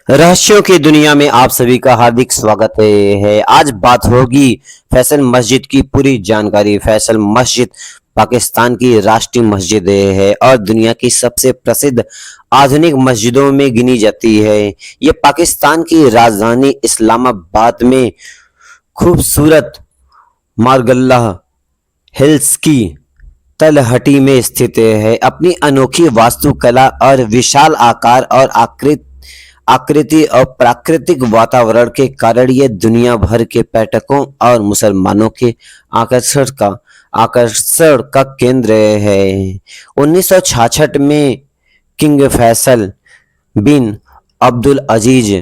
रहस्यों की दुनिया में आप सभी का हार्दिक स्वागत है। आज बात होगी फैसल मस्जिद की पूरी जानकारी। फैसल मस्जिद पाकिस्तान की राष्ट्रीय मस्जिद है और दुनिया की सबसे प्रसिद्ध आधुनिक मस्जिदों में गिनी जाती है। ये पाकिस्तान की राजधानी इस्लामाबाद में खूबसूरत मारगल्ला हिल्स की तलहटी में स्थित है। अपनी अनोखी वास्तुकला और विशाल आकार और आकृति और प्राकृतिक वातावरण के कारण ये दुनिया भर के पर्यटकों और मुसलमानों के आकर्षण का केंद्र है। 1966 में किंग फैसल बिन अब्दुल अजीज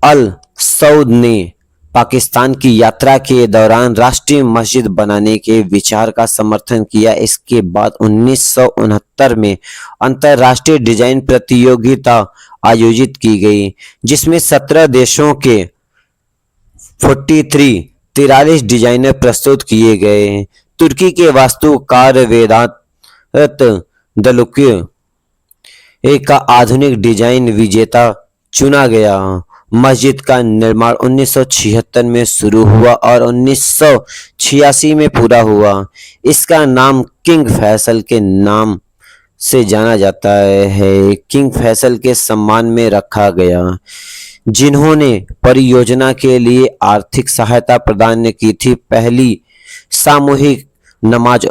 अल सऊद ने पाकिस्तान की यात्रा के दौरान राष्ट्रीय मस्जिद बनाने के विचार का समर्थन किया। इसके बाद 1969 में अंतर्राष्ट्रीय डिजाइन प्रतियोगिता आयोजित की गई, जिसमें 17 देशों के 43 डिजाइनर प्रस्तुत किए गए। तुर्की के वास्तुकार वेदांत दलुक्य का आधुनिक डिजाइन विजेता चुना गया। मस्जिद का निर्माण 1976 में शुरू हुआ और 1986 में पूरा हुआ। इसका नाम किंग फैसल के नाम से जाना जाता है। किंग फैसल के सम्मान में रखा गया, जिन्होंने परियोजना के लिए आर्थिक सहायता प्रदान की थी। पहली सामूहिक नमाज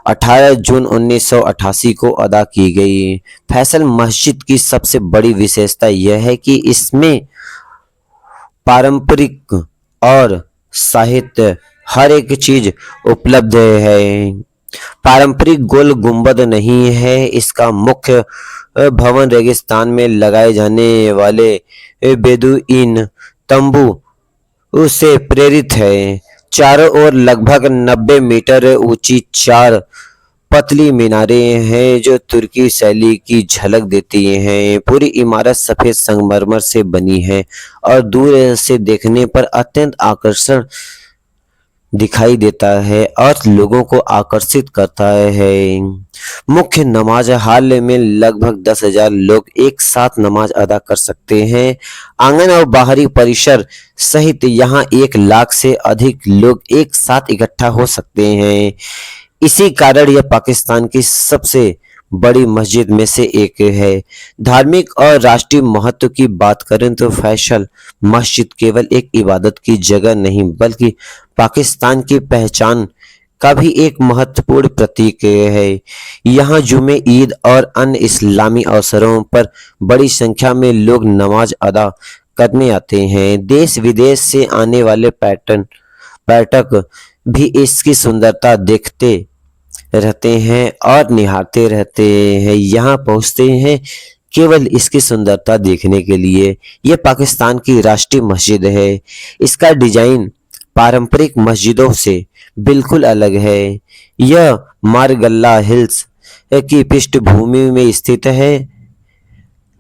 18 जून 1988 को अदा की गई। फैसल मस्जिद की सबसे बड़ी विशेषता यह है कि इसमें पारंपरिक और साहित्य हर एक चीज उपलब्ध है। पारंपरिक गोल गुंबद नहीं है। इसका मुख्य भवन रेगिस्तान में लगाए जाने वाले बेदुइन तंबू से प्रेरित है। चारों ओर लगभग 90 मीटर ऊंची 4 पतली मीनारें हैं जो तुर्की शैली की झलक देती हैं। पूरी इमारत सफेद संगमरमर से बनी है और दूर से देखने पर अत्यंत आकर्षण दिखाई देता है और लोगों को आकर्षित करता है। मुख्य नमाज हॉल में लगभग 10,000 लोग एक साथ नमाज अदा कर सकते हैं। आंगन और बाहरी परिसर सहित यहाँ 1 लाख से अधिक लोग एक साथ इकट्ठा हो सकते हैं। इसी कारण यह पाकिस्तान की सबसे बड़ी मस्जिद में से एक है। धार्मिक और राष्ट्रीय महत्व की बात करें तो फैसल मस्जिद केवल एक इबादत की जगह नहीं बल्कि पाकिस्तान की पहचान का भी एक महत्वपूर्ण प्रतीक है। यहाँ जुमे, ईद और अन्य इस्लामी अवसरों पर बड़ी संख्या में लोग नमाज अदा करने आते हैं। देश विदेश से आने वाले पर्यटक भी इसकी सुंदरता देखते रहते हैं और निहारते रहते हैं। यहाँ पहुँचते हैं केवल इसकी सुंदरता देखने के लिए। यह पाकिस्तान की राष्ट्रीय मस्जिद है। इसका डिजाइन पारंपरिक मस्जिदों से बिल्कुल अलग है। यह मारगल्ला हिल्स की पृष्ठभूमि में स्थित है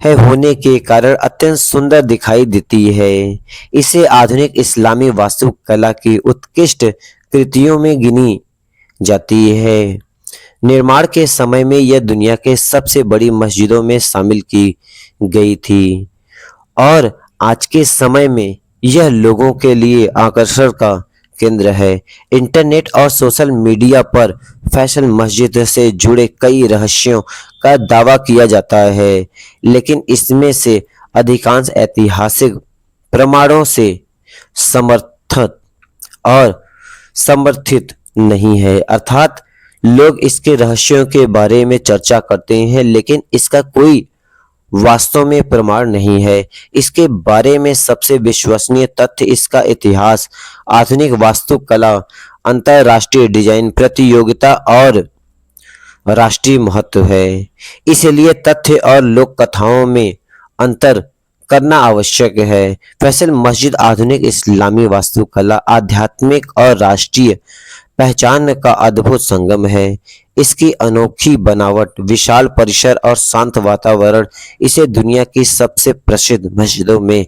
होने के कारण अत्यंत सुंदर दिखाई देती है। इसे आधुनिक इस्लामी वास्तुकला की उत्कृष्ट कृतियों में गिनी जाती है। निर्माण के समय में यह दुनिया के सबसे बड़ी मस्जिदों में शामिल की गई थी और आज के समय में यह लोगों के लिए आकर्षण का केंद्र है। इंटरनेट और सोशल मीडिया पर फैसल मस्जिद से जुड़े कई रहस्यों का दावा किया जाता है, लेकिन इसमें से अधिकांश ऐतिहासिक प्रमाणों से समर्थित और समर्थित नहीं है। अर्थात लोग इसके रहस्यों के बारे में चर्चा करते हैं, लेकिन इसका कोई वास्तव में प्रमाण नहीं है। इसके बारे में सबसे विश्वसनीय तथ्य इसका इतिहास, आधुनिक वास्तुकला, अंतरराष्ट्रीय डिजाइन प्रतियोगिता और राष्ट्रीय महत्व है। इसलिए तथ्य और लोक कथाओं में अंतर करना आवश्यक है। फैसल मस्जिद आधुनिक इस्लामी वास्तुकला, आध्यात्मिक और राष्ट्रीय पहचान का अद्भुत संगम है। इसकी अनोखी बनावट, विशाल परिसर और शांत वातावरण इसे दुनिया की सबसे प्रसिद्ध मस्जिदों में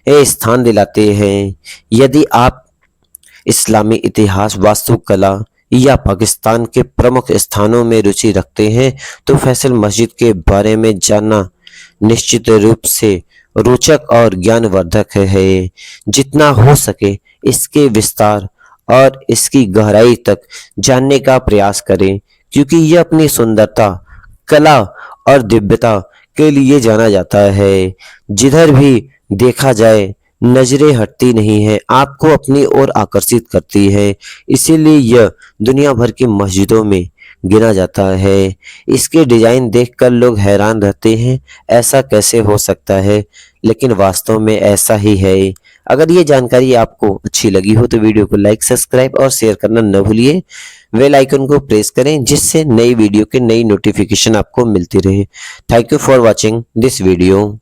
स्थान दिलाते हैं। यदि आप इस्लामी इतिहास, वास्तुकला या पाकिस्तान के प्रमुख स्थानों में रुचि रखते हैं तो फैसल मस्जिद के बारे में जानना निश्चित रूप से रोचक और ज्ञानवर्धक है। जितना हो सके इसके विस्तार और इसकी गहराई तक जानने का प्रयास करें, क्योंकि यह अपनी सुंदरता, कला और दिव्यता के लिए जाना जाता है। जिधर भी देखा जाए नजरें हटती नहीं है, आपको अपनी ओर आकर्षित करती है। इसीलिए यह दुनिया भर की मस्जिदों में गिना जाता है। इसके डिजाइन देखकर लोग हैरान रहते हैं, ऐसा कैसे हो सकता है, लेकिन वास्तव में ऐसा ही है। अगर ये जानकारी आपको अच्छी लगी हो तो वीडियो को लाइक, सब्सक्राइब और शेयर करना न भूलिए। बेल आइकन को प्रेस करें जिससे नई वीडियो के नई नोटिफिकेशन आपको मिलती रहे। Thank you for watching this video.